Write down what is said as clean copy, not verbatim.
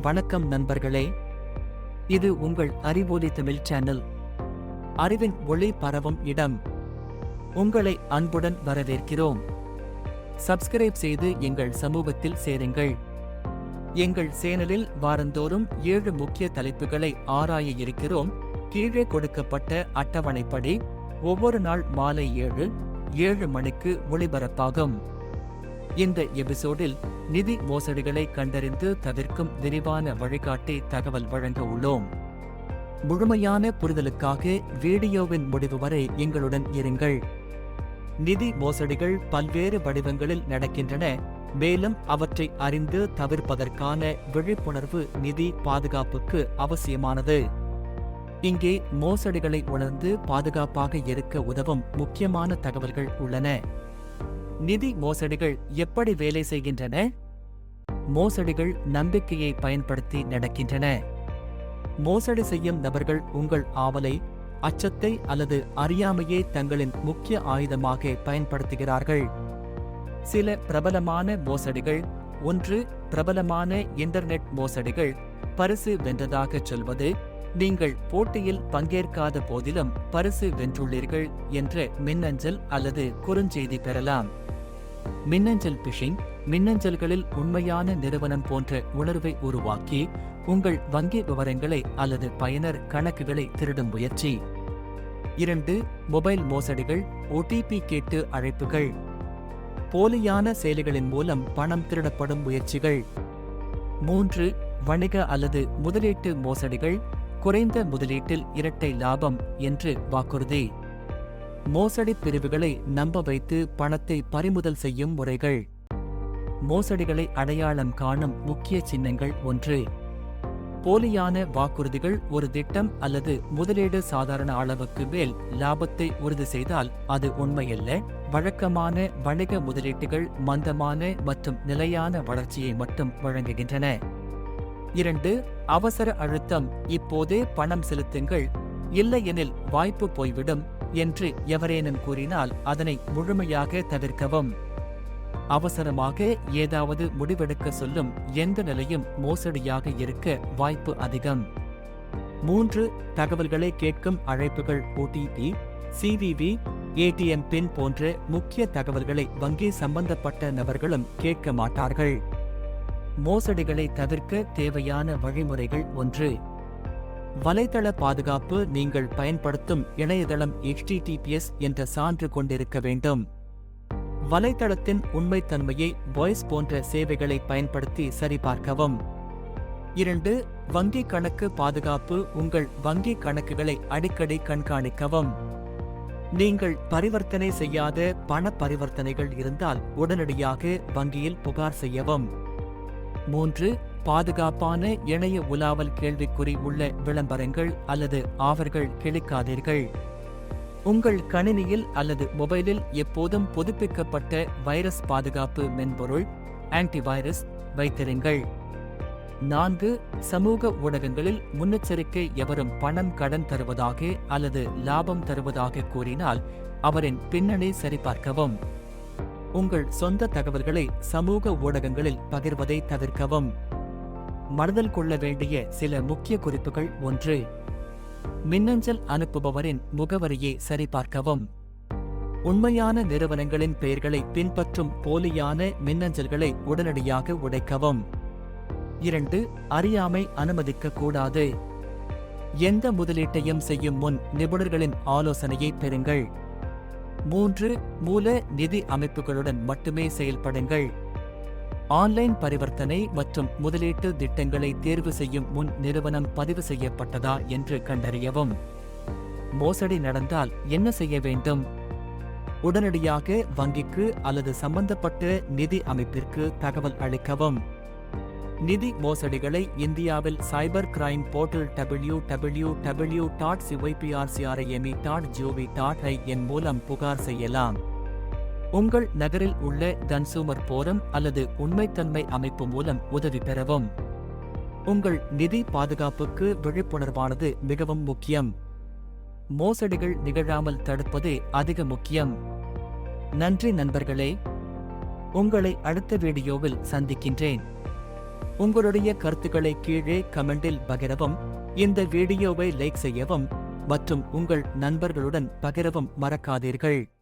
வணக்கம் நண்பர்களே, இது உங்கள் அறிவொலி தமிழ் சேனல். அறிவின் ஒளி பரவும் இடம். உங்களை அன்புடன் வரவேற்கிறோம். சப்ஸ்கிரைப் செய்து எங்கள் சமூகத்தில் சேருங்கள். எங்கள் சேனலில் வாரந்தோறும் 7 முக்கிய தலைப்புகளை ஆராய இருக்கிறோம். கீழே கொடுக்கப்பட்ட அட்டவணைப்படி ஒவ்வொரு நாள் மாலை 7 மணிக்கு ஒளிபரப்பாகும். இந்த எபிசோடில் நிதி மோசடிகளை கண்டறிந்து தவிர்க்கும் விரிவான வழிகாட்டி தகவல் வழங்க உள்ளோம். முழுமையான புரிதலுக்காக வீடியோவின் முடிவு வரை எங்களுடன் இருங்கள். நிதி மோசடிகள் பல்வேறு வடிவங்களில் நடக்கின்றன, மேலும் அவற்றை அறிந்து தவிர்ப்பதற்கான விழிப்புணர்வு நிதி பாதுகாப்புக்கு அவசியமானது. இங்கே மோசடிகளை உணர்ந்து பாதுகாப்பாக இருக்க உதவும் முக்கியமான தகவல்கள் உள்ளன. நிதி மோசடிகள் எப்படி வேலை செய்கின்றன? மோசடிகள் நம்பிக்கையை பயன்படுத்தி நடக்கின்றன. மோசடி செய்யும் நபர்கள் உங்கள் ஆவலை, அச்சத்தை அல்லது அறியாமையை தங்களின் முக்கிய ஆயுதமாக பயன்படுத்துகிறார்கள். சில பிரபலமான மோசடிகள். 1. பிரபலமான இன்டர்நெட் மோசடிகள். பரிசு வென்றதாகச் சொல்வது. நீங்கள் போட்டியில் பங்கேற்காத போதிலும் பரிசு வென்றுள்ளீர்கள் என்ற மின்னஞ்சல் அல்லது குறுஞ்செய்தி பெறலாம். மின்னஞ்சல் பிஷிங். மின்னஞ்சல்களில் உண்மையான நிறுவனம் போன்ற உணர்வை உருவாக்கி உங்கள் வங்கி விவரங்களை அல்லது பயனர் கணக்குகளை திருடும் முயற்சி. 2. மொபைல் மோசடிகள். OTP கேட்டு அழைப்புகள். போலியான செயலிகளின் மூலம் பணம் திருடப்படும் முயற்சிகள். 3. வணிக அல்லது முதலீட்டு மோசடிகள். குறைந்த முதலீட்டில் இரட்டை லாபம் என்று வாக்குறுதி. மோசடி பிரிவுகளை நம்ப வைத்து பணத்தை பறிமுதல் செய்யும் முறைகள். மோசடிகளை அடையாளம் காணும் முக்கிய சின்னங்கள். 1. போலியான வாக்குறுதிகள். ஒரு திட்டம் அல்லது முதலீடு சாதாரண அளவுக்கு மேல் லாபத்தை உறுதி செய்தால் அது உண்மையல்ல. வழக்கமான வணிக முதலீட்டுகள் மந்தமான மற்றும் நிலையான வளர்ச்சியை மட்டும் வழங்குகின்றன. 2. அவசர அழுத்தம். இப்போதே பணம் செலுத்துங்கள், இல்லையெனில் வாய்ப்பு போய்விடும் என்று எவரேனும் கூறினால் அதனை முழுமையாக தவிர்க்கவும். அவசரமாக ஏதாவது முடிவெடுக்க சொல்லும் எந்த நிலையும் மோசடியாக இருக்க வாய்ப்பு அதிகம். 3. தகவல்களை கேட்கும் அழைப்புகள். OTP, CVV, ATM பின் போன்ற முக்கிய தகவல்களை வங்கி சம்பந்தப்பட்ட நபர்களும் கேட்க மாட்டார்கள். மோசடிகளை தவிர்க்க தேவையான வழிமுறைகள். 1. வலைத்தள பாதுகாப்பு. நீங்கள் பயன்படுத்தும் இணையதளம் HTTPS என்ற சான்று கொண்டிருக்க வேண்டும். வலைத்தளத்தின் உண்மைத்தன்மையை வாய்ஸ் போன்ற சேவைகளை பயன்படுத்தி சரிபார்க்கவும். 2. வங்கி கணக்கு பாதுகாப்பு. உங்கள் வங்கி கணக்குகளை அடிக்கடி கண்காணிக்கவும். நீங்கள் பரிவர்த்தனை செய்யாத பண பரிவர்த்தனைகள் இருந்தால் உடனடியாக வங்கியில் புகார் செய்யவும். 3. பாதுகாப்பான இணைய உலாவல். கேள்விக்குறி உள்ள விளம்பரங்கள் அல்லது ஆஃபர்கள் கிளிக்காதீர்கள். உங்கள் கணினியில் அல்லது மொபைலில் எப்போதும் புதுப்பிக்கப்பட்ட வைரஸ் பாதுகாப்பு மென்பொருள் ஆன்டிவைரஸ் வைத்திருங்கள். 4. சமூக ஊடகங்களில் முன்னெச்சரிக்கை. எவரும் பணம் கடன் தருவதாக அல்லது லாபம் தருவதாக கூறினால் அவரின் பின்னணி சரிபார்க்கவும். உங்கள் சொந்த தகவல்களை சமூக ஊடகங்களில் பகிர்வதை தவிர்க்கவும். மனதில் கொள்ள வேண்டிய சில முக்கிய குறிப்புகள். 1. மின்னஞ்சல் அனுப்புபவரின் முகவரியை சரிபார்க்கவும். உண்மையான நிறுவனங்களின் பெயர்களை பின்பற்றும் போலியான மின்னஞ்சல்களை உடனடியாக உடைக்கவும். 2. அறியாமை அனுமதிக்க கூடாது. எந்த முதலீட்டையும் செய்யும் முன் நிபுணர்களின் ஆலோசனையை பெறுங்கள். 3. மூல நிதி அமைப்புகளுடன் மட்டுமே செயல்படுங்கள். ஆன்லைன் பரிவர்த்தனை மற்றும் முதலீட்டு திட்டங்களை தேர்வு செய்யும் முன் நிறுவனம் பதிவு செய்யப்பட்டதா என்று கண்டறியவும். மோசடி நடந்தால் என்ன செய்ய வேண்டும்? உடனடியாக வங்கிக்கு அல்லது சம்பந்தப்பட்ட நிதி அமைப்பிற்கு தகவல் அளிக்கவும். நிதி மோசடிகளை இந்தியாவில் சைபர் கிரைம் போர்ட்டல் www.cyprcrime.gov.in மூலம் புகார் செய்யலாம். உங்கள் நகரில் உள்ள கன்சூமர் போரம் அல்லது உண்மைத்தன்மை அமைப்பு மூலம் உதவி பெறவும். உங்கள் நிதி பாதுகாப்புக்கு விழிப்புணர்வானது மிகவும் முக்கியம். மோசடிகள் நிகழாமல் தடுப்பது அதிக முக்கியம். நன்றி நண்பர்களே. உங்களை அடுத்த வீடியோவில் சந்திக்கின்றேன். உங்களுடைய கருத்துக்களை கீழே கமெண்டில் பகிரவும், இந்த வீடியோவை லைக் செய்யவும் மற்றும் உங்கள் நண்பர்களுடன் பகிரவும் மறக்காதீர்கள்.